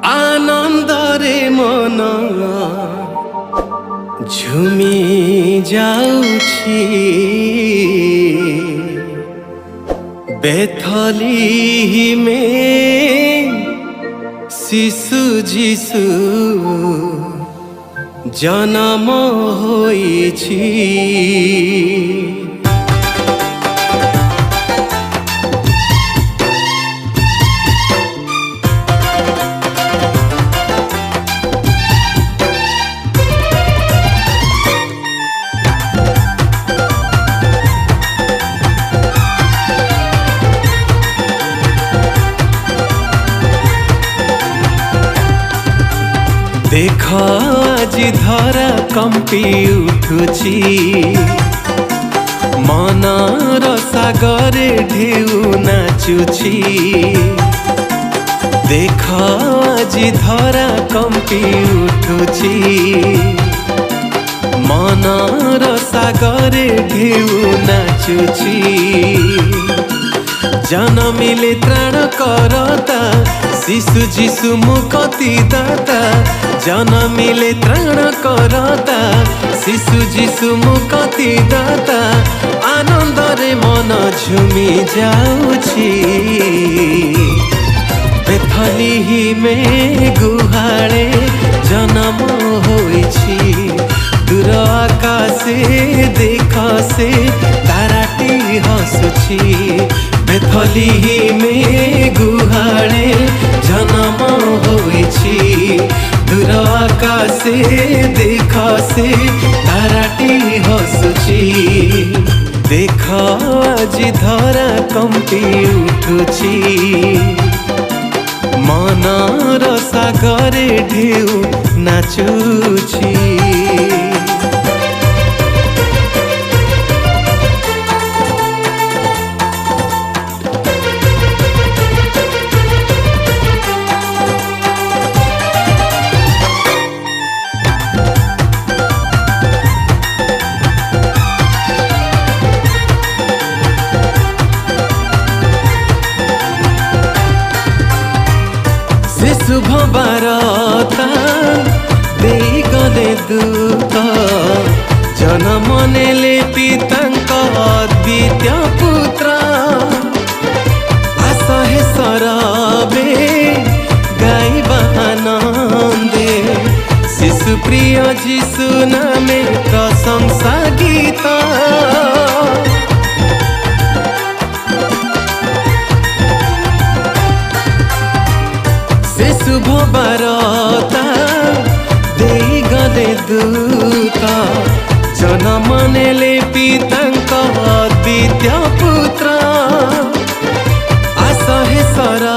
आनंदरे मन झुमी जाउछि बेथली में शिशु जीशु जन्म होइछि। देख आज धरा कंपी उठुछि मनर सागरे ढेउ नाचुछि। देख आज धरा कंपी उठुछि मनर सागरे ढेउ नाचुछि। जनमिले त्राण करता शिशु जीशु मुक्ति दाता। जनमिले त्राण करता शिशु जीशु मुक्ति दाता। आनंदरे मन झुमी जाउछि बेथली में गुहाळे जन्म होइछि। दूर आकाशे देख से ताराटी हसुछि बेथली में गुहाळे जन्म होइछि। दूर आकाशे देख से ताराटी हसुछि। देख आज धरा कंपी उठुछि मनर सागरे ढेउ नाचुछि। शुभ बारता देई गले दूत जन्म नेले पितांक अद्वितीय पुत्र। आशा हे सरबे गाइबा आनंदे शिशु प्रिय जीशु नामे प्रशंसा गीत। शुभ बारता देई गले दूत जन्म नेले पितांक अद्वितीय पुत्र। आशा हे सरा